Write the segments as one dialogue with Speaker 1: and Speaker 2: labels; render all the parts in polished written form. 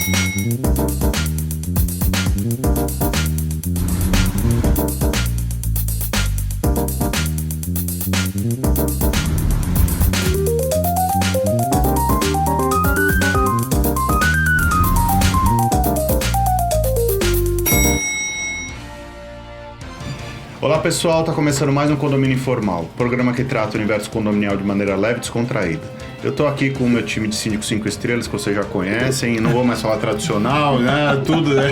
Speaker 1: Olá pessoal, está começando mais um Condomínio Informal, programa que trata o universo condominial de maneira leve e descontraída. Eu estou aqui com o meu time de síndicos 5 estrelas, que vocês já conhecem, não vou mais falar tradicional, né, tudo, né?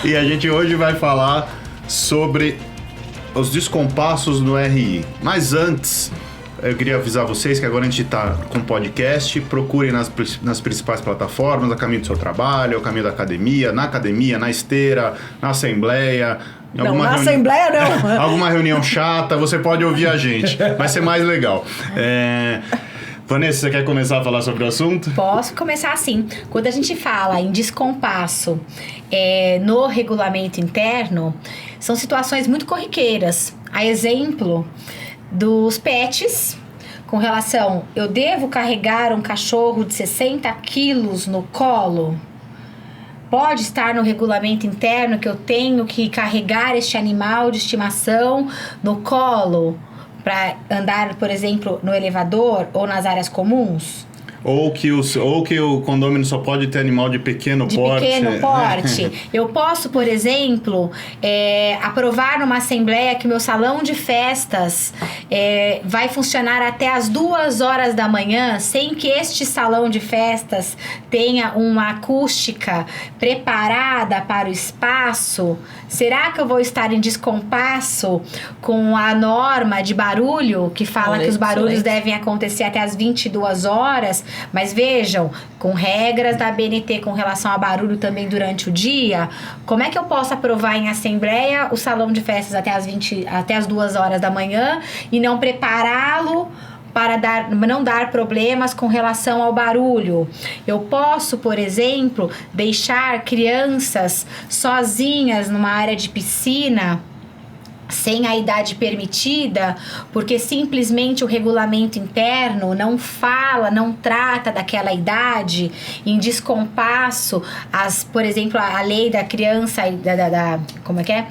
Speaker 1: E a gente hoje vai falar sobre os descompassos no RI. Mas antes, eu queria avisar vocês que agora a gente está com podcast, procurem nas principais plataformas, a caminho do seu trabalho, a caminho da academia, na esteira, na assembleia.
Speaker 2: Assembleia não.
Speaker 1: Alguma reunião chata, você pode ouvir a gente. Vai ser mais legal. Vanessa, você quer começar a falar sobre o assunto?
Speaker 3: Posso começar assim. Quando a gente fala em descompasso no regulamento interno, são situações muito corriqueiras. A exemplo dos pets, com relação, eu devo carregar um cachorro de 60 quilos no colo? Pode estar no regulamento interno que eu tenho que carregar este animal de estimação no colo para andar, por exemplo, no elevador ou nas áreas comuns? Ou que o condomínio só pode ter animal de pequeno porte. De pequeno porte. Eu posso, por exemplo, aprovar numa assembleia que meu salão de festas vai funcionar até as 2 horas da manhã, sem que este salão de festas tenha uma acústica preparada para o espaço. Será que eu vou estar em descompasso com a norma de barulho, que fala que os barulhos devem acontecer até as 22 horas? Mas vejam, com regras da ABNT com relação a barulho também durante o dia, como é que eu posso aprovar em assembleia o salão de festas até as 2 horas da manhã e não prepará-lo para não dar problemas com relação ao barulho? Eu posso, por exemplo, deixar crianças sozinhas numa área de piscina sem a idade permitida, porque simplesmente o regulamento interno não fala, não trata daquela idade, em descompasso, por exemplo, a lei da criança, como é que é?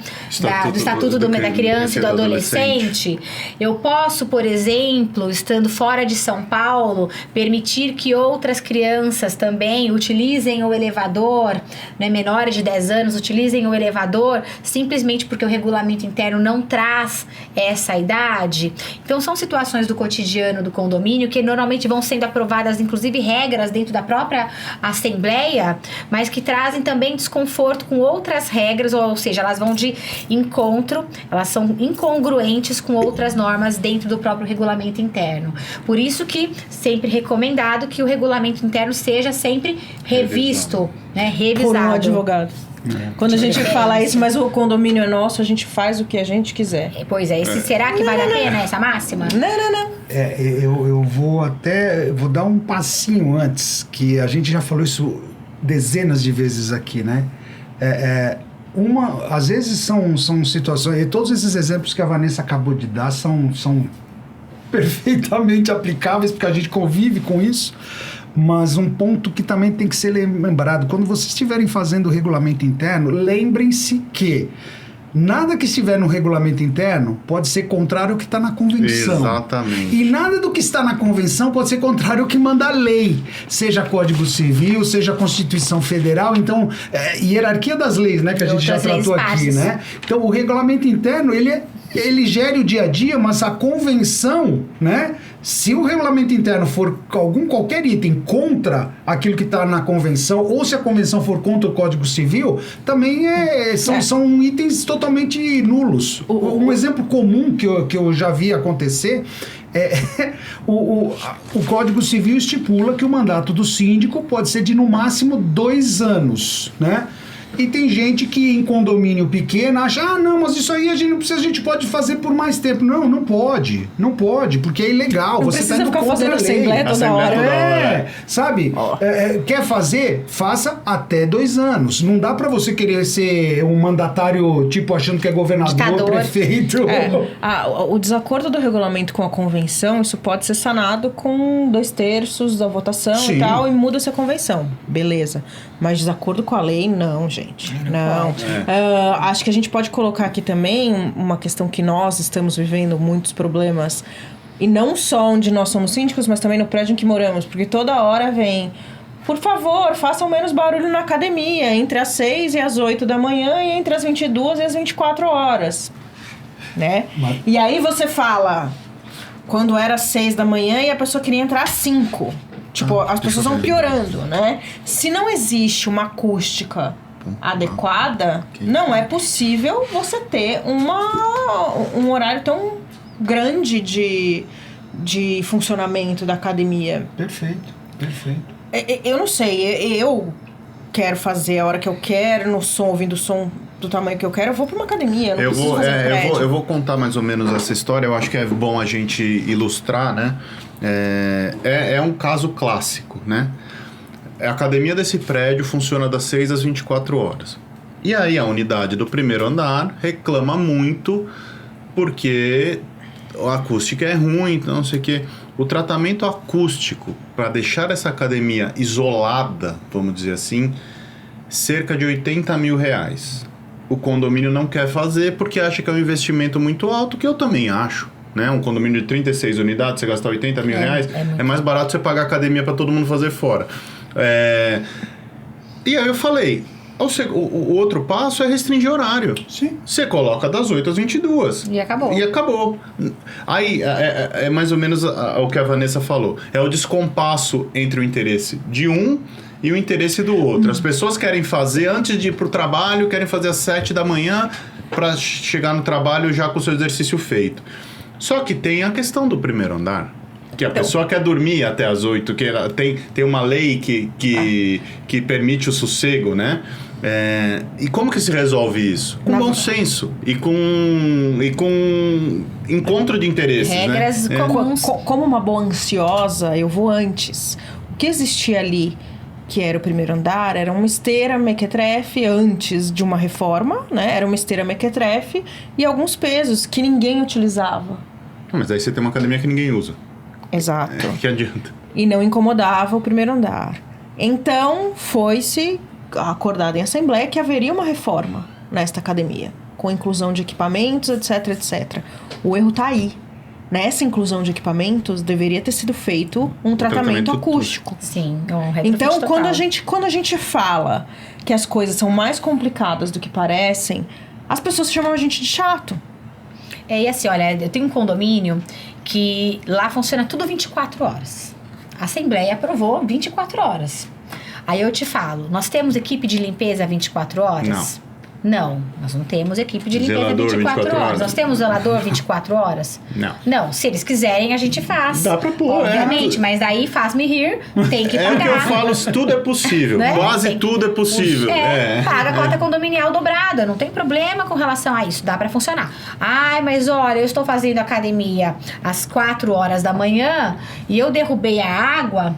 Speaker 3: Do Estatuto da Criança e do Adolescente. Eu posso, por exemplo, estando fora de São Paulo, permitir que outras crianças também utilizem o elevador, né, menores de 10 anos, utilizem o elevador, simplesmente porque o regulamento interno não traz essa idade. Então são situações do cotidiano do condomínio que normalmente vão sendo aprovadas, inclusive regras dentro da própria assembleia, mas que trazem também desconforto com outras regras, ou seja, elas vão de encontro, elas são incongruentes com outras normas dentro do próprio regulamento interno. Por isso que sempre recomendado que o regulamento interno seja sempre revisto, né, revisado.
Speaker 2: Por um advogado. Quando a gente fala isso, mas o condomínio é nosso, a gente faz o que a gente quiser.
Speaker 3: Pois é, será que vale a pena essa máxima?
Speaker 2: Não.
Speaker 4: Eu vou dar um passinho antes, que a gente já falou isso dezenas de vezes aqui, né? Às vezes são situações, e todos esses exemplos que a Vanessa acabou de dar são perfeitamente aplicáveis, porque a gente convive com isso. Mas um ponto que também tem que ser lembrado, quando vocês estiverem fazendo o regulamento interno, lembrem-se que nada que estiver no regulamento interno pode ser contrário ao que está na convenção.
Speaker 1: Exatamente.
Speaker 4: E nada do que está na convenção pode ser contrário ao que manda a lei, seja Código Civil, seja Constituição Federal. Então, hierarquia das leis, né, que a gente já tratou aqui, né? Então, o regulamento interno, ele gere o dia a dia, mas a convenção, né? Se o regulamento interno for qualquer item contra aquilo que está na convenção, ou se a convenção for contra o Código Civil, também são itens totalmente nulos. Um exemplo comum que eu já vi acontecer o Código Civil estipula que o mandato do síndico pode ser de no máximo 2 anos, né? E tem gente que em condomínio pequeno acha, não, mas isso aí a gente não precisa, a gente pode fazer por mais tempo. Não pode, porque é ilegal.
Speaker 2: Não
Speaker 4: você
Speaker 2: precisa
Speaker 4: tá indo
Speaker 2: ficar
Speaker 4: contra
Speaker 2: fazendo
Speaker 4: a lei.
Speaker 2: assembleia toda hora.
Speaker 4: Sabe? Quer fazer? Faça até 2 anos. Não dá pra você querer ser um mandatário, tipo, achando que é governador,
Speaker 3: ditador,
Speaker 4: prefeito.
Speaker 2: O desacordo do regulamento com a convenção, isso pode ser sanado com 2/3 da votação e tal, e muda-se a convenção. Beleza. Mas desacordo com a lei, não, gente. Não. Acho que a gente pode colocar aqui também uma questão que nós estamos vivendo muitos problemas, e não só onde nós somos síndicos, mas também no prédio em que moramos, porque toda hora vem... Por favor, façam menos barulho na academia, entre as 6 e as 8 da manhã e entre as 22 e as 24 horas. Né? E aí você fala, quando era 6 da manhã e a pessoa queria entrar às 5. Tipo, as pessoas vão piorando, né? Se não existe uma acústica adequada, não é possível você ter um horário tão grande de funcionamento da academia.
Speaker 4: Perfeito.
Speaker 2: Eu não sei, eu quero fazer a hora que eu quero, no som, ouvindo o som do tamanho que eu quero, eu vou pra uma academia, não preciso fazer prédio.
Speaker 1: Eu vou contar mais ou menos essa história, eu acho que é bom a gente ilustrar, né? É um caso clássico, né? A academia desse prédio funciona das 6 às 24 horas. E aí a unidade do primeiro andar reclama muito porque a acústica é ruim, então não sei o quê. O tratamento acústico, para deixar essa academia isolada, vamos dizer assim, cerca de R$80 mil. O condomínio não quer fazer porque acha que é um investimento muito alto, que eu também acho. Né? Um condomínio de 36 unidades, você gastar R$80 mil, é mais barato você pagar academia para todo mundo fazer fora. E aí eu falei, o outro passo é restringir horário.
Speaker 4: Sim.
Speaker 1: Você coloca das 8 às 22.
Speaker 3: E acabou.
Speaker 1: Aí é mais ou menos o que a Vanessa falou. É o descompasso entre o interesse de um e o interesse do outro. As pessoas querem fazer antes de ir pro trabalho, querem fazer às 7 da manhã para chegar no trabalho já com o seu exercício feito. Só que tem a questão do primeiro andar. Que a pessoa quer dormir até as 8, que tem uma lei que permite o sossego, né? E como que se resolve isso? Com bom senso e com encontro de interesses,
Speaker 3: regras,
Speaker 1: né?
Speaker 3: comuns.
Speaker 2: Como uma boa ansiosa, eu vou antes. O que existia ali, que era o primeiro andar, era uma esteira mequetrefe antes de uma reforma, né? Era uma esteira mequetrefe e alguns pesos que ninguém utilizava.
Speaker 1: Mas aí você tem uma academia que ninguém usa.
Speaker 2: Exato.
Speaker 1: Que adianta?
Speaker 2: E não incomodava o primeiro andar. Então, foi-se acordado em assembleia que haveria uma reforma nesta academia, com inclusão de equipamentos, etc, etc. O erro está aí. Nessa inclusão de equipamentos, deveria ter sido feito um tratamento acústico.
Speaker 3: Sim,
Speaker 2: então, quando a gente fala que as coisas são mais complicadas do que parecem, as pessoas chamam a gente de chato.
Speaker 3: E assim, olha, eu tenho um condomínio que lá funciona tudo 24 horas. A Assembleia aprovou 24 horas. Aí eu te falo, nós temos equipe de limpeza 24 horas? Não, nós não temos equipe de limpeza
Speaker 1: Zelador
Speaker 3: 24 horas. Nós temos zelador 24 horas? Não, se eles quiserem a gente faz.
Speaker 1: Dá pra pôr,
Speaker 3: obviamente, mas aí faz-me rir, tem que pagar.
Speaker 1: É o que eu falo, tudo é possível. Né? Quase tudo é possível.
Speaker 3: Paga a cota condominial dobrada, não tem problema com relação a isso, dá pra funcionar. Ai, mas olha, eu estou fazendo academia às 4 horas da manhã e eu derrubei a água...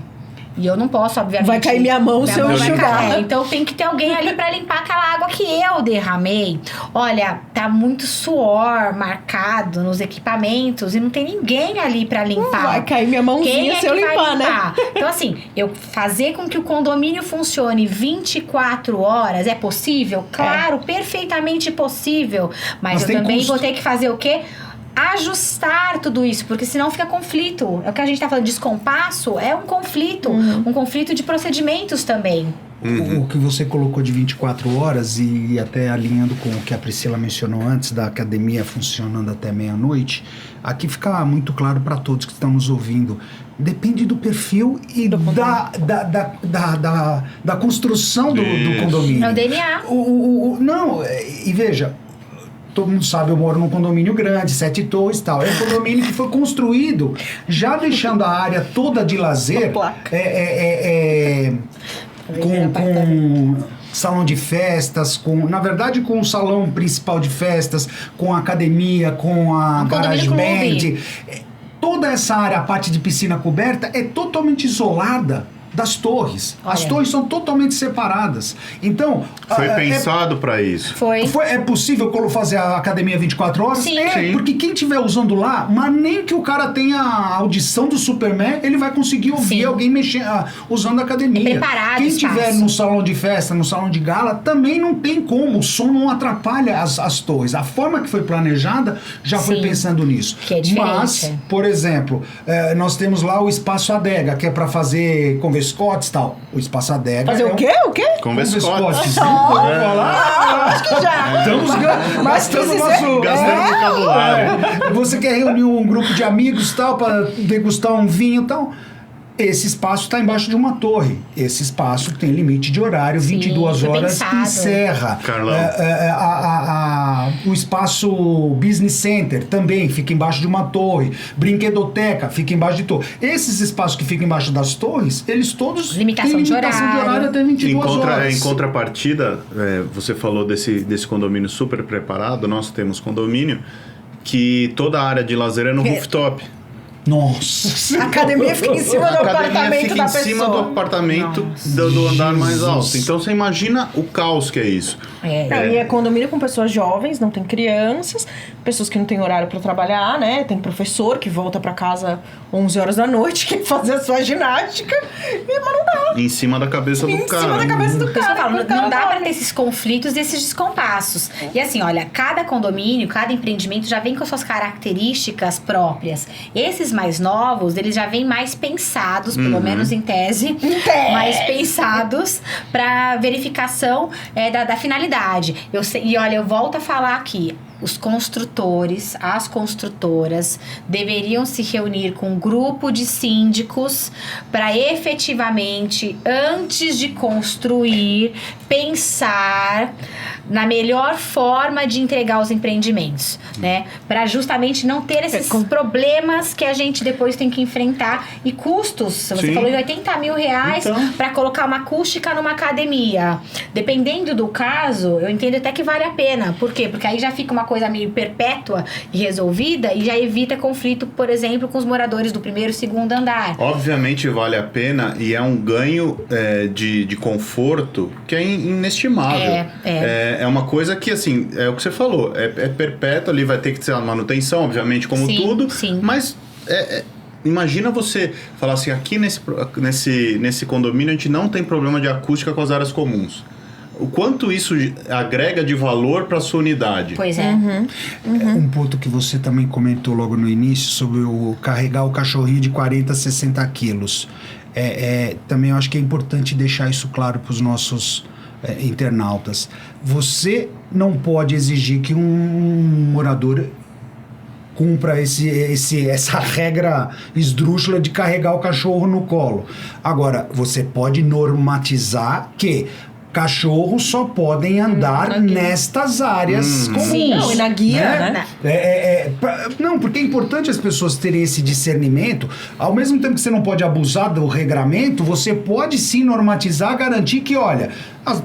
Speaker 3: E eu não posso, obviamente...
Speaker 2: Vai cair minha mão se eu enxugar.
Speaker 3: Então tem que ter alguém ali pra limpar aquela água que eu derramei. Olha, tá muito suor marcado nos equipamentos e não tem ninguém ali pra limpar.
Speaker 2: Vai cair minha mãozinha se eu limpar, né?
Speaker 3: Então assim, eu fazer com que o condomínio funcione 24 horas é possível? Claro, perfeitamente possível. Mas eu também vou ter que fazer o quê? Ajustar tudo isso, porque senão fica conflito. É o que a gente tá falando, descompasso é um conflito. Um conflito de procedimentos também.
Speaker 4: O que você colocou de 24 horas e até alinhando com o que a Priscila mencionou antes da academia funcionando até meia-noite, aqui fica muito claro para todos que estão nos ouvindo. Depende do perfil e da construção do condomínio.
Speaker 3: É o DNA.
Speaker 4: Não, e veja... Todo mundo sabe, eu moro num condomínio grande, 7 torres e tal. É um condomínio que foi construído já deixando a área toda de lazer salão de festas, na verdade com o salão principal de festas, com a academia, com a garage band. Toda essa área, a parte de piscina coberta, é totalmente isolada das torres. As torres são totalmente separadas. Então...
Speaker 1: Foi pensado para isso.
Speaker 4: É possível fazer a academia 24 horas?
Speaker 3: Sim.
Speaker 4: Sim. Porque quem estiver usando lá, mas nem que o cara tenha a audição do Superman, ele vai conseguir ouvir alguém usando a academia. Quem estiver no salão de festa, no salão de gala, também não tem como. O som não atrapalha as torres. A forma que foi planejada já foi pensando nisso.
Speaker 3: Que é diferente.
Speaker 4: Mas, por exemplo, nós temos lá o Espaço Adega, que é para fazer convescotes e tal. O Espaço Adega...
Speaker 2: Fazer o quê? O quê?
Speaker 1: Convescotes.
Speaker 2: Acho que já.
Speaker 1: Gastando vocabulário.
Speaker 4: Você quer reunir um grupo de amigos tal para degustar um vinho e tal? Esse espaço está embaixo de uma torre. Esse espaço tem limite de horário, 22 horas encerra.
Speaker 1: Carlão.
Speaker 4: O espaço Business Center também fica embaixo de uma torre. Brinquedoteca fica embaixo de torre. Esses espaços que ficam embaixo das torres, eles todos têm limitação de horário até 22 horas.
Speaker 1: Em contrapartida, você falou desse condomínio super preparado. Nós temos condomínio que toda a área de lazer é no rooftop.
Speaker 4: Nossa!
Speaker 2: A academia fica em cima do apartamento da pessoa.
Speaker 1: Fica em cima do apartamento do andar mais alto. Então você imagina o caos que é isso.
Speaker 2: E é condomínio com pessoas jovens, não tem crianças, pessoas que não têm horário para trabalhar, né? Tem professor que volta para casa 11 horas da noite, quer fazer a sua ginástica, mas não dá.
Speaker 1: Em cima da cabeça do cara.
Speaker 2: Em cima da cabeça do cara.
Speaker 3: Não dá para ter esses conflitos e esses descompassos. E assim, olha, cada condomínio, cada empreendimento já vem com suas características próprias. Esses mais novos, eles já vêm mais pensados, pelo menos em tese, mais pensados para verificação da finalidade. E olha, eu volto a falar aqui, os construtores, as construtoras deveriam se reunir com um grupo de síndicos para efetivamente, antes de construir, pensar na melhor forma de entregar os empreendimentos, né? Para justamente não ter esses problemas que a gente depois tem que enfrentar e custos. Você falou de R$80 mil para colocar uma acústica numa academia. Dependendo do caso, eu entendo até que vale a pena. Por quê? Porque aí já fica uma coisa meio perpétua e resolvida e já evita conflito, por exemplo, com os moradores do primeiro e segundo andar.
Speaker 1: Obviamente vale a pena e é um ganho de conforto que é inestimável. É uma coisa que, assim, é o que você falou, é perpétuo, ali vai ter que ter a manutenção, obviamente, como tudo, mas imagina você falar assim, aqui nesse condomínio a gente não tem problema de acústica com as áreas comuns. O quanto isso agrega de valor para a sua unidade.
Speaker 3: Pois é.
Speaker 4: Um ponto que você também comentou logo no início sobre carregar o cachorrinho de 40 a 60 quilos. Também eu acho que é importante deixar isso claro para os nossos internautas. Você não pode exigir que um morador cumpra essa regra esdrúxula de carregar o cachorro no colo. Agora, você pode normatizar que cachorros só podem andar nestas áreas comuns.
Speaker 2: Sim, não, e na guia, né?
Speaker 4: Não, porque é importante as pessoas terem esse discernimento. Ao mesmo tempo que você não pode abusar do regramento, você pode sim normatizar, garantir que, olha,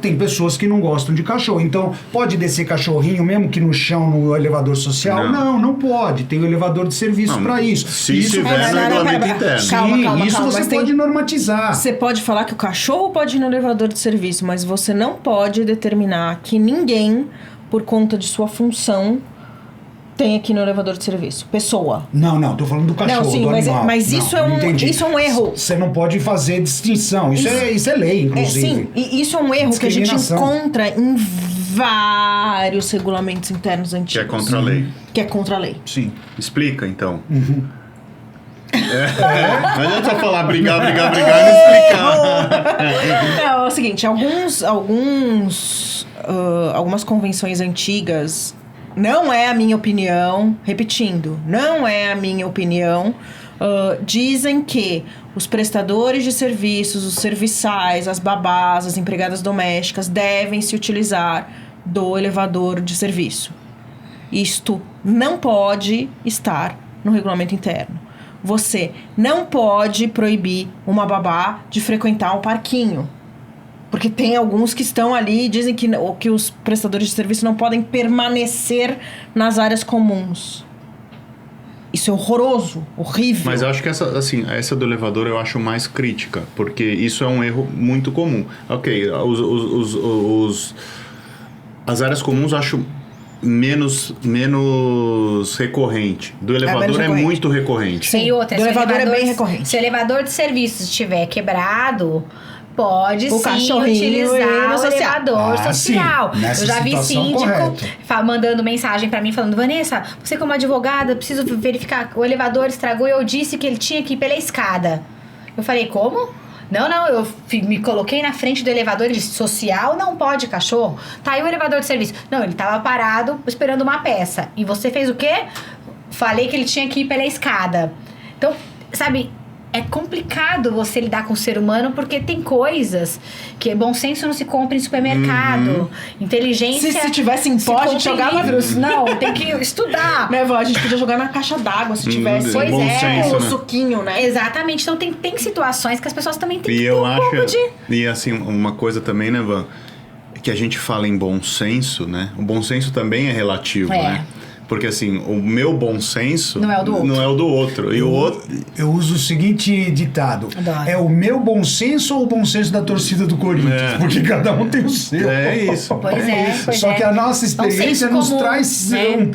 Speaker 4: tem pessoas que não gostam de cachorro. Então, pode descer cachorrinho mesmo que no chão, no elevador social? Não pode. Tem o elevador de serviço para isso.
Speaker 1: Se tiver no regulamento interno.
Speaker 2: Calma,
Speaker 4: isso você pode normatizar.
Speaker 2: Você pode falar que o cachorro pode ir no elevador de serviço, mas você não pode determinar que ninguém, por conta de sua função, tem aqui no elevador de serviço. Pessoa.
Speaker 4: Não, tô falando do cachorro, do animal.
Speaker 2: Mas isso é um erro.
Speaker 4: Você não pode fazer distinção. Isso é lei, inclusive.
Speaker 2: Sim, e isso é um erro que a gente encontra em vários regulamentos internos antigos.
Speaker 1: Que é contra a lei.
Speaker 2: Que é contra a lei.
Speaker 4: Sim.
Speaker 1: Explica, então. Não adianta só falar brigar e não explicar.
Speaker 2: É o seguinte, algumas convenções antigas, não é a minha opinião, repetindo, não é a minha opinião, dizem que os prestadores de serviços, os serviçais, as babás, as empregadas domésticas devem se utilizar do elevador de serviço. Isto não pode estar no regulamento interno. Você não pode proibir uma babá de frequentar um parquinho. Porque tem alguns que estão ali e dizem que os prestadores de serviço não podem permanecer nas áreas comuns. Isso é horroroso, horrível.
Speaker 1: Mas eu acho que essa do elevador eu acho mais crítica, porque isso é um erro muito comum. Ok, as áreas comuns eu acho menos recorrente. Do elevador é muito recorrente.
Speaker 3: Sim, e outra,
Speaker 2: do elevador é bem recorrente.
Speaker 3: Se o elevador de serviços estiver quebrado, pode
Speaker 2: o
Speaker 3: sim utilizar o elevador social.
Speaker 4: Nessa
Speaker 3: eu já vi síndico mandando mensagem pra mim falando: Vanessa, você como advogada, preciso verificar, o elevador estragou e eu disse que ele tinha que ir pela escada. Eu falei: como? Não, eu me coloquei na frente do elevador e disse: social não pode, cachorro. Tá aí o elevador de serviço. Não, ele tava parado esperando uma peça. E você fez o quê? Falei que ele tinha que ir pela escada. Então, sabe, é complicado você lidar com o ser humano porque tem coisas que bom senso não se compra em supermercado. Inteligência...
Speaker 2: Se tivesse em pó, a gente jogava...
Speaker 3: Não, tem que estudar.
Speaker 2: Minha avó, a gente podia jogar na caixa d'água se tivesse.
Speaker 3: Pois
Speaker 1: bom
Speaker 3: é.
Speaker 1: senso,
Speaker 2: Um suquinho, né?
Speaker 3: Exatamente. Então tem situações que as pessoas também têm que ter
Speaker 1: eu
Speaker 3: um
Speaker 1: acho,
Speaker 3: pouco de...
Speaker 1: E assim, uma coisa também, né, Van? Que a gente fala em bom senso, né? O bom senso também é relativo, né? Porque assim, o meu bom senso
Speaker 3: não é o do outro.
Speaker 1: E o outro...
Speaker 4: Eu uso o seguinte ditado.
Speaker 3: Adoro.
Speaker 4: É o meu bom senso ou o bom senso da torcida do Corinthians? Porque cada um tem o seu.
Speaker 1: É isso.
Speaker 3: Pois é.
Speaker 4: Só que a nossa experiência nos traz um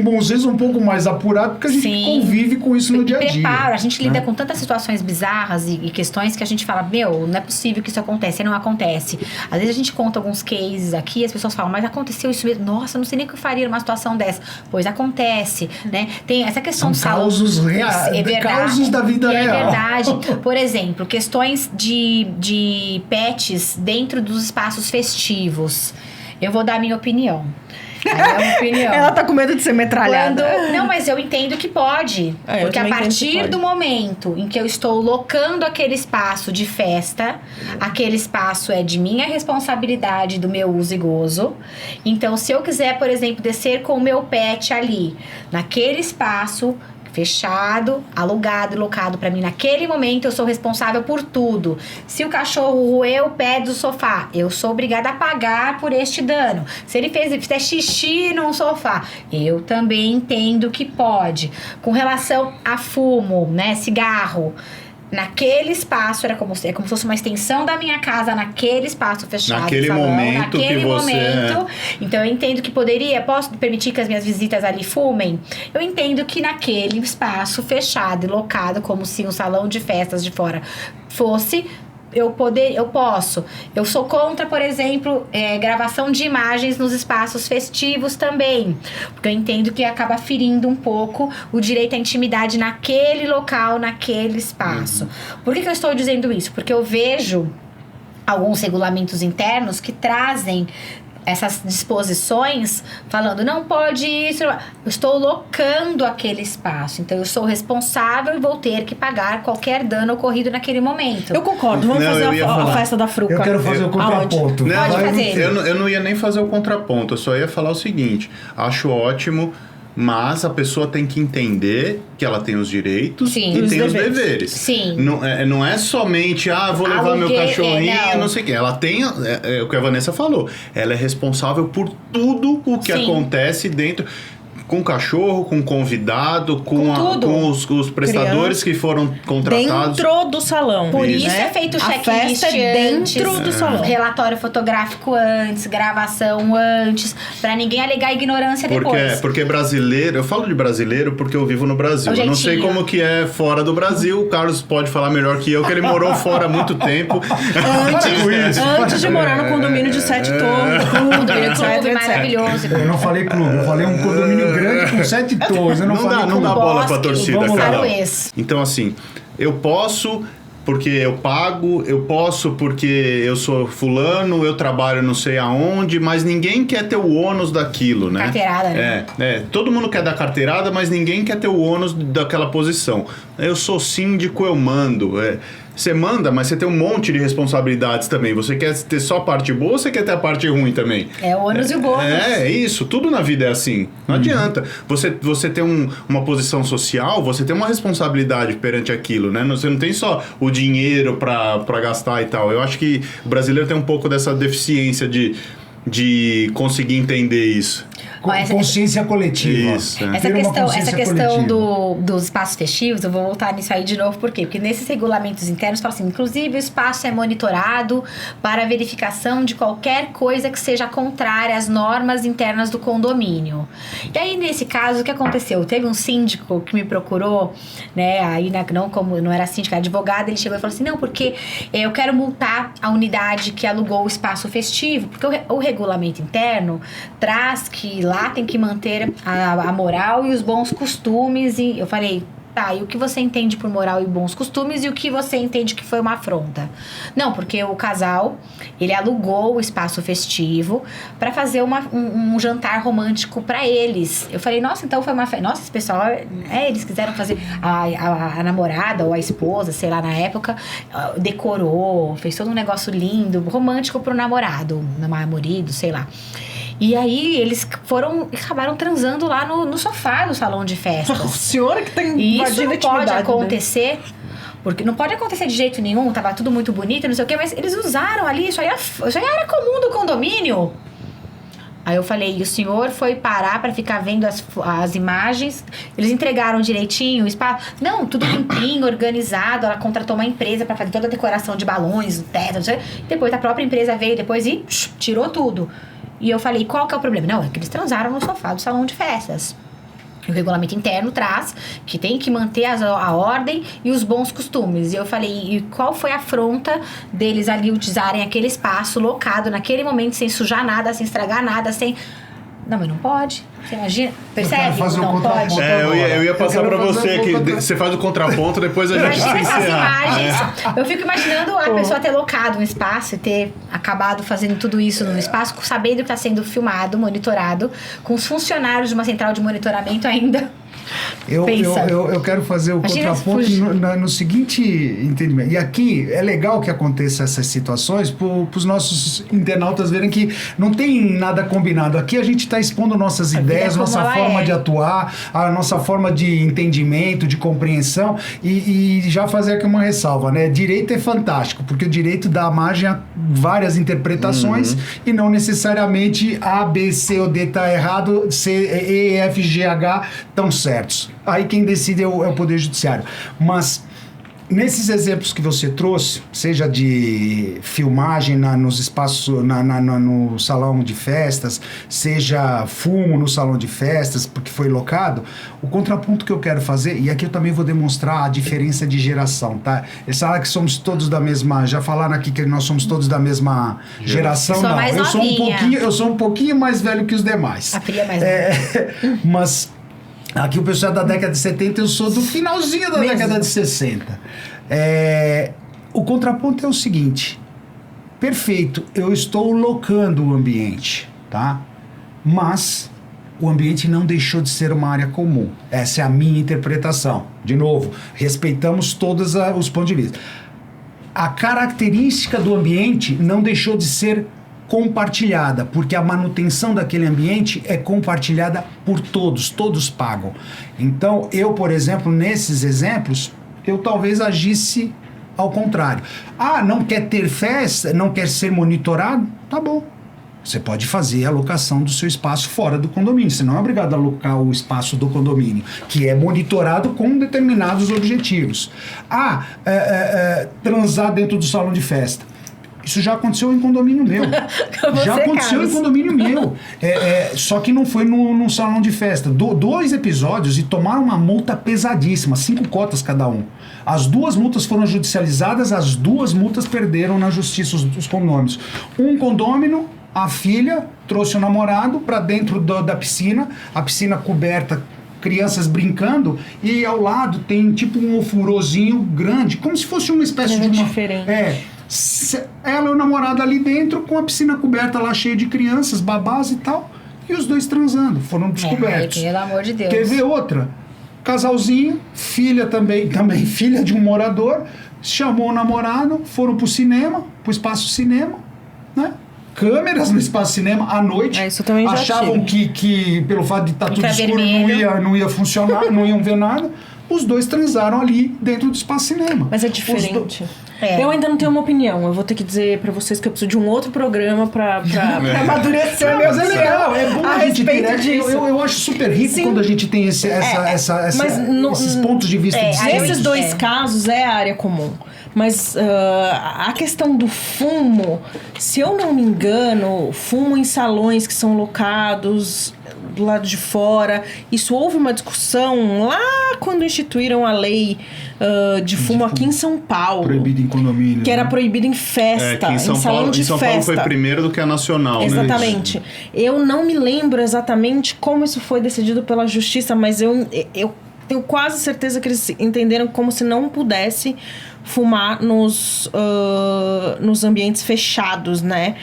Speaker 4: bom senso um pouco mais apurado, porque a gente convive com isso no dia a dia.
Speaker 3: Preparo. A gente lida com tantas situações bizarras e questões que a gente fala: meu, não é possível que isso aconteça. E não acontece. Às vezes a gente conta alguns cases aqui e as pessoas falam: mas aconteceu isso mesmo. Nossa, não sei nem o que eu faria numa situação dessa. Pois acontece, né? Tem essa questão
Speaker 4: São causos reais, causos da vida real.
Speaker 3: É verdade. Por exemplo, questões de pets dentro dos espaços festivos. Eu vou dar a minha opinião.
Speaker 2: Ela tá com medo de ser metralhada.
Speaker 3: Não, mas eu entendo que pode. Porque a partir do momento em que eu estou locando aquele espaço de festa, aquele espaço é de minha responsabilidade, do meu uso e gozo. Então, se eu quiser, por exemplo, descer com o meu pet ali, naquele espaço fechado, alugado e locado pra mim naquele momento, eu sou responsável por tudo. Se o cachorro roeu o pé do sofá, eu sou obrigada a pagar por este dano. Se ele fizer xixi num sofá, eu também entendo que pode. Com relação a fumo, né, cigarro, naquele espaço, é como se fosse uma extensão da minha casa, naquele espaço fechado.
Speaker 1: Naquele
Speaker 3: salão,
Speaker 1: momento
Speaker 3: naquele
Speaker 1: que você...
Speaker 3: momento. Então, eu entendo que posso permitir que as minhas visitas ali fumem? Eu entendo que naquele espaço fechado e locado, como se um salão de festas de fora fosse... Eu posso. Eu sou contra, por exemplo, gravação de imagens nos espaços festivos também. Porque eu entendo que acaba ferindo um pouco o direito à intimidade naquele local, naquele espaço. Por que eu estou dizendo isso? Porque eu vejo alguns regulamentos internos que trazem essas disposições falando: não pode isso. Eu estou locando aquele espaço, então eu sou responsável e vou ter que pagar qualquer dano ocorrido naquele momento.
Speaker 2: Eu concordo, vamos fazer a festa da Fruca.
Speaker 4: Eu quero fazer o contraponto.
Speaker 3: Pode fazer.
Speaker 1: Eu não ia nem fazer o contraponto, eu só ia falar o seguinte: acho ótimo, mas a pessoa tem que entender que ela tem os direitos e tem os deveres.
Speaker 3: Sim.
Speaker 1: Não é somente, vou levar meu cachorrinho, não sei o quê. Ela tem, o que a Vanessa falou, ela é responsável por tudo o que acontece dentro... Com o cachorro, com o convidado, com os prestadores que foram contratados.
Speaker 2: Dentro do salão.
Speaker 3: Por isso é feito o checklist
Speaker 2: dentro do salão.
Speaker 3: Relatório fotográfico antes, gravação antes, pra ninguém alegar ignorância depois.
Speaker 1: Porque brasileiro, eu falo de brasileiro porque eu vivo no Brasil. Eu não sei como que é fora do Brasil. O Carlos pode falar melhor que eu, que ele morou fora há muito tempo.
Speaker 2: Antes de morar no condomínio de 7 torres.
Speaker 3: Clube maravilhoso.
Speaker 4: Eu não falei clube, eu falei um condomínio grande com 7 torres. Eu
Speaker 1: não dá bola pra torcida, cara.
Speaker 3: Então,
Speaker 1: assim, eu posso porque eu pago, eu posso porque eu sou fulano, eu trabalho não sei aonde, mas ninguém quer ter o ônus daquilo, né?
Speaker 3: Carteirada, né?
Speaker 1: Todo mundo quer dar carteirada, mas ninguém quer ter o ônus daquela posição. Eu sou síndico, eu mando. você manda, mas você tem um monte de responsabilidades também. Você quer ter só a parte boa ou você quer ter a parte ruim também?
Speaker 3: É o ônus e o bônus.
Speaker 1: É isso. Tudo na vida é assim. Não adianta. Você tem uma posição social, você tem uma responsabilidade perante aquilo, né? Você não tem só o dinheiro pra gastar e tal. Eu acho que o brasileiro tem um pouco dessa deficiência de conseguir entender isso.
Speaker 4: Consciência coletiva.
Speaker 1: Isso,
Speaker 3: Essa questão dos espaços festivos, eu vou voltar nisso aí de novo, por quê? Porque nesses regulamentos internos fala assim, inclusive o espaço é monitorado para verificação de qualquer coisa que seja contrária às normas internas do condomínio. E aí, nesse caso, o que aconteceu? Teve um síndico que me procurou, né, aí não era síndico, era advogado, ele chegou e falou assim, não, porque eu quero multar a unidade que alugou o espaço festivo, porque o regulamento interno traz que lá tem que manter a moral e os bons costumes. E eu falei, tá, e o que você entende por moral e bons costumes e o que você entende que foi uma afronta? Não, porque o casal, ele alugou o espaço festivo para fazer um jantar romântico para eles. Eu falei, nossa, então foi uma festa. Nossa, esse pessoal, eles quiseram fazer. A namorada ou a esposa, sei lá, na época, decorou, fez todo um negócio lindo, romântico pro namorado, marido, sei lá. E aí, eles acabaram transando lá no sofá do salão de festas.
Speaker 2: O senhor que tem invadindo a intimidade.
Speaker 3: Isso não pode acontecer, porque não pode acontecer de jeito nenhum, tava tudo muito bonito, não sei o quê, mas eles usaram ali, isso aí era comum do condomínio. Aí eu falei, e o senhor foi parar pra ficar vendo as imagens? Eles entregaram direitinho o espaço? Não, tudo limpinho, organizado. Ela contratou uma empresa pra fazer toda a decoração de balões, o teto, não sei. Depois a própria empresa veio depois e tirou tudo. E eu falei, qual que é o problema? Não, é que eles transaram no sofá do salão de festas. O regulamento interno traz que tem que manter a ordem e os bons costumes. E eu falei, e qual foi a afronta deles ali utilizarem aquele espaço locado naquele momento, sem sujar nada, sem estragar nada, sem... Não, mas não pode. Você imagina? Percebe?
Speaker 4: Não pode.
Speaker 1: Eu ia passar pra você que você faz o contraponto, depois a gente
Speaker 3: imagina essas imagens. Eu fico imaginando a pessoa ter locado um espaço e ter acabado fazendo tudo isso no espaço, sabendo que está sendo filmado, monitorado, com os funcionários de uma central de monitoramento ainda.
Speaker 4: Eu quero fazer o contraponto no seguinte entendimento. E aqui é legal que aconteça essas situações para os nossos internautas verem que não tem nada combinado. Aqui a gente está expondo nossas ideias, nossa forma de atuar, a nossa forma de entendimento, de compreensão e já fazer aqui uma ressalva, né? Direito é fantástico, porque o direito dá margem a várias interpretações e não necessariamente A, B, C ou D está errado, C, E, F, G, H estão certos. Aí quem decide é o Poder Judiciário. Mas nesses exemplos que você trouxe, seja de filmagem nos espaços, no salão de festas, seja fumo no salão de festas, porque foi locado, o contraponto que eu quero fazer, e aqui eu também vou demonstrar a diferença de geração, tá? Eles falam que somos todos da mesma, já falaram aqui que nós somos todos da mesma geração, não. Eu sou um pouquinho mais velho que os demais.
Speaker 3: A Pri é mais velha.
Speaker 4: Mas aqui o pessoal é da década de 70, eu sou do finalzinho da década de 60. O contraponto é o seguinte, perfeito, eu estou locando o ambiente, tá? Mas o ambiente não deixou de ser uma área comum. Essa é a minha interpretação. De novo, respeitamos todos os pontos de vista. A característica do ambiente não deixou de ser compartilhada, porque a manutenção daquele ambiente é compartilhada por todos pagam. Então, eu, por exemplo, nesses exemplos, eu talvez agisse ao contrário. Não quer ter festa, não quer ser monitorado? Tá bom. Você pode fazer a alocação do seu espaço fora do condomínio. Você não é obrigado a alocar o espaço do condomínio, que é monitorado com determinados objetivos. Transar dentro do salão de festa. Isso já aconteceu em condomínio meu. Em condomínio meu. Só que não foi num salão de festa. 2 episódios e tomaram uma multa pesadíssima, 5 cotas cada um. As 2 multas foram judicializadas, as 2 multas perderam na justiça os condôminos. Um condômino, a filha trouxe o namorado para dentro da piscina, a piscina coberta, crianças brincando, e ao lado tem tipo um ofurôzinho grande, como se fosse uma espécie de uma...
Speaker 2: diferente.
Speaker 4: Ela e o namorado ali dentro, com a piscina coberta lá cheia de crianças, babás e tal, e os 2 transando, foram descobertos.
Speaker 3: Pelo amor de Deus.
Speaker 4: Quer ver outra? Casalzinho, filha também filha de um morador, chamou o namorado, foram pro cinema, pro espaço cinema, né? Câmeras no espaço cinema à noite.
Speaker 2: Isso também já
Speaker 4: achavam que pelo fato de estar tudo escuro não ia funcionar, não iam ver nada. Os dois transaram ali dentro do espaço cinema.
Speaker 2: Mas é diferente. Eu ainda não tenho uma opinião. Eu vou ter que dizer pra vocês que eu preciso de um outro programa pra amadurecer.
Speaker 4: Mas é legal, é bom a gente ter. Eu acho super rico quando a gente tem esses pontos de vista diferentes.
Speaker 2: Nesses dois casos é a área comum. Mas a questão do fumo, se eu não me engano, fumo em salões que são locados do lado de fora. Isso houve uma discussão lá quando instituíram a lei de fumo aqui em São Paulo.
Speaker 4: Proibido em condomínio.
Speaker 2: Que era proibido em festa, em salão de festa.
Speaker 1: Em São Paulo foi primeiro do que a nacional,
Speaker 2: exatamente.
Speaker 1: né?
Speaker 2: Eu não me lembro exatamente como isso foi decidido pela justiça, mas eu tenho quase certeza que eles entenderam como se não pudesse fumar nos ambientes fechados, né?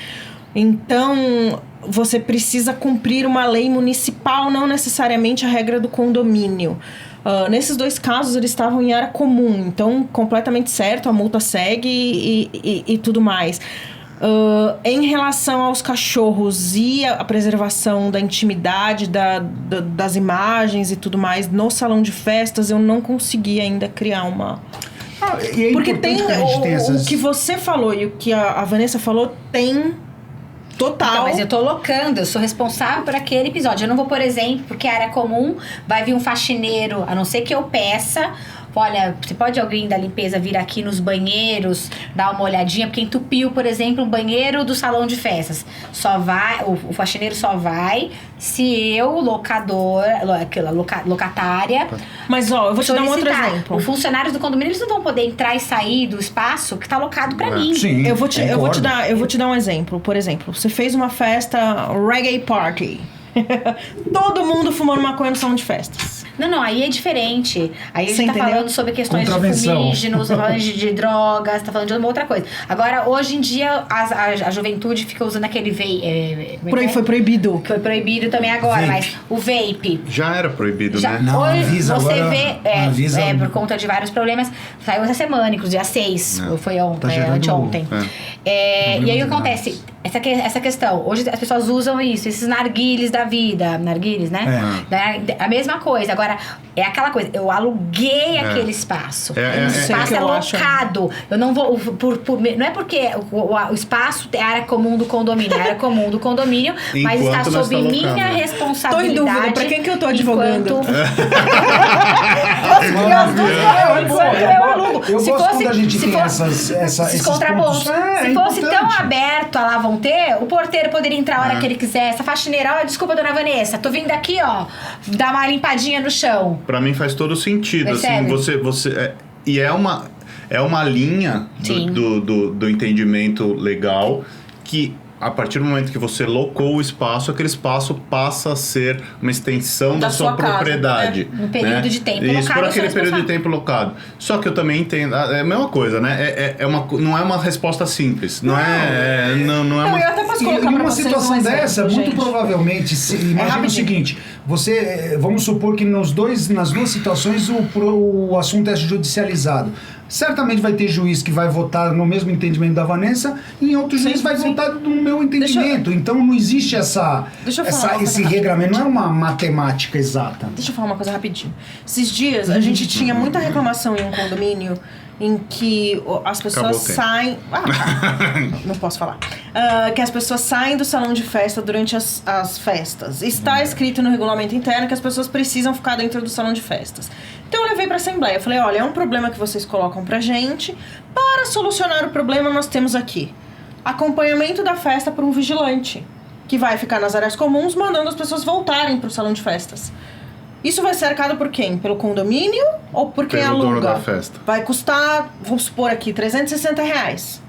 Speaker 2: Então, você precisa cumprir uma lei municipal, não necessariamente a regra do condomínio. Nesses dois casos, eles estavam em área comum, então, completamente certo, a multa segue e tudo mais. Em relação aos cachorros e a preservação da intimidade, das imagens e tudo mais, no salão de festas, eu não consegui ainda criar uma... Porque tem o que você falou e o que a Vanessa falou, tem... Total.
Speaker 3: Então, mas eu tô locando, eu sou responsável por aquele episódio. Eu não vou, por exemplo, porque a área comum vai vir um faxineiro, a não ser que eu peça. Olha, você pode alguém da limpeza vir aqui nos banheiros, dar uma olhadinha, porque entupiu, por exemplo, um banheiro do salão de festas. Só vai, o faxineiro só vai se eu, locatária...
Speaker 2: Mas, eu vou te dar um outro exemplo.
Speaker 3: Os funcionários do condomínio, eles não vão poder entrar e sair do espaço que tá locado pra mim.
Speaker 4: Sim,
Speaker 2: eu vou te dar um exemplo. Por exemplo, você fez uma festa reggae party. Todo mundo fumando maconha no salão de festas.
Speaker 3: Não, aí é diferente. Aí a gente tá falando sobre questões de fumígenos, tá falando de drogas, tá falando de uma outra coisa. Agora, hoje em dia, a juventude fica usando aquele vape.
Speaker 2: Foi proibido.
Speaker 3: Foi proibido também agora, mas o vape...
Speaker 1: Já era proibido, né?
Speaker 4: Não,
Speaker 3: hoje
Speaker 4: Anvisa
Speaker 3: você
Speaker 4: agora,
Speaker 3: vê, por conta de vários problemas, saiu essa semana, inclusive, dia 6, foi anteontem. E aí o que acontece? Essa questão, hoje as pessoas usam isso, esses narguiles da vida, narguiles, né? A mesma coisa. Agora, é aquela coisa, eu aluguei aquele espaço. O espaço é locado. Eu não vou, não é porque o espaço é área comum do condomínio, é área comum do condomínio, mas está sob minha responsabilidade.
Speaker 2: Tô em dúvida, pra quem que eu tô advogando?
Speaker 4: Eu gosto quando a gente tem esses contrapontos.
Speaker 3: Se fosse tão aberto a lá vão ter, o porteiro poderia entrar a hora que ele quiser. Essa faxineira, desculpa, dona Vanessa, tô vindo aqui, dar uma limpadinha no chão.
Speaker 1: Pra mim faz todo sentido. Percebe? Assim, você e é uma linha do entendimento legal que a partir do momento que você locou o espaço, aquele espaço passa a ser uma extensão da sua propriedade.
Speaker 3: No período de tempo
Speaker 1: locado. Isso, por aquele período de tempo locado. Só que eu também entendo... É a mesma coisa, né? Não é uma resposta simples. Não é uma...
Speaker 2: Eu até posso colocar
Speaker 4: em uma situação dessa, muito provavelmente... Imagina o seguinte... vamos supor que nas duas situações o assunto é judicializado. Certamente vai ter juiz que vai votar no mesmo entendimento da Vanessa e em outro juiz vai votar no meu entendimento. Então não existe esse regramento, não é uma matemática exata.
Speaker 2: Deixa eu falar uma coisa rapidinho. Esses dias a gente tinha muita reclamação em um condomínio em que as pessoas saem... não posso falar. Que as pessoas saem do salão de festa durante as festas. Está escrito no regulamento interno que as pessoas precisam ficar dentro do salão de festas. Então eu levei para a Assembleia. Eu falei, olha, é um problema que vocês colocam pra gente. Para solucionar o problema, nós temos aqui acompanhamento da festa por um vigilante, que vai ficar nas áreas comuns mandando as pessoas voltarem pro salão de festas. Isso vai ser arcado por quem? Pelo condomínio ou por quem aluga?
Speaker 1: Dono da festa.
Speaker 2: Vai custar, vamos supor aqui, R$360.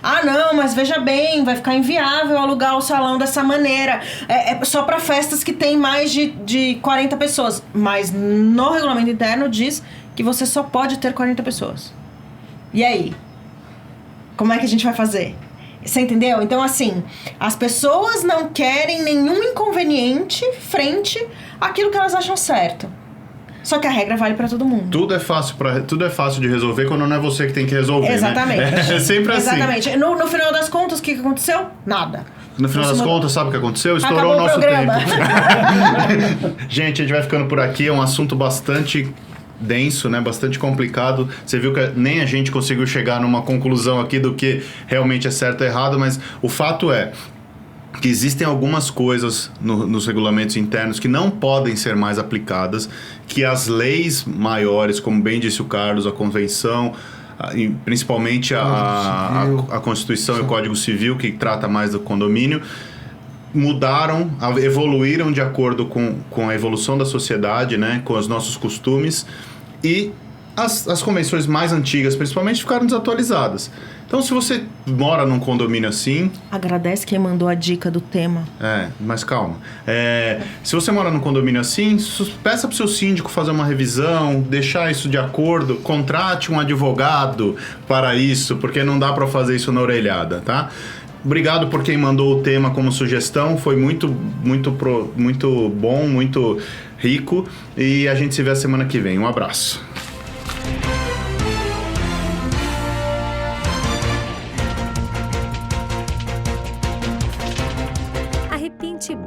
Speaker 2: Ah, não, mas veja bem, vai ficar inviável alugar o salão dessa maneira. É só para festas que tem mais de 40 pessoas. Mas no regulamento interno diz que você só pode ter 40 pessoas. E aí? Como é que a gente vai fazer? Você entendeu? Então, assim, as pessoas não querem nenhum inconveniente frente àquilo que elas acham certo. Só que a regra vale pra todo mundo.
Speaker 1: Tudo é fácil de resolver quando não é você que tem que resolver,
Speaker 2: Exatamente.
Speaker 1: né? É sempre assim.
Speaker 2: Exatamente. No final das contas, o que aconteceu? Nada.
Speaker 1: No final das contas, sabe o que aconteceu? Estourou o nosso tempo. Gente, a gente vai ficando por aqui. É um assunto bastante denso, né? Bastante complicado. Você viu que nem a gente conseguiu chegar numa conclusão aqui do que realmente é certo ou errado, mas o fato é que existem algumas coisas nos regulamentos internos que não podem ser mais aplicadas, que as leis maiores, como bem disse o Carlos, a convenção, principalmente a Constituição e o Código Civil, que trata mais do condomínio, mudaram, evoluíram de acordo com a evolução da sociedade, né, com os nossos costumes, e as convenções mais antigas, principalmente, ficaram desatualizadas. Então, se você mora num condomínio assim...
Speaker 2: Agradece quem mandou a dica do tema.
Speaker 1: Mas calma. Se você mora num condomínio assim, peça pro seu síndico fazer uma revisão, deixar isso de acordo, contrate um advogado para isso, porque não dá para fazer isso na orelhada, tá? Obrigado por quem mandou o tema como sugestão, foi muito bom, muito rico, e a gente se vê a semana que vem. Um abraço.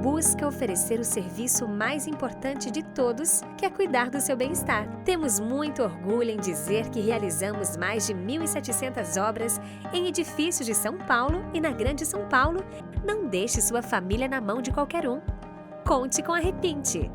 Speaker 5: Busca oferecer o serviço mais importante de todos, que é cuidar do seu bem-estar. Temos muito orgulho em dizer que realizamos mais de 1.700 obras em edifícios de São Paulo e na Grande São Paulo. Não deixe sua família na mão de qualquer um. Conte com a Repinte.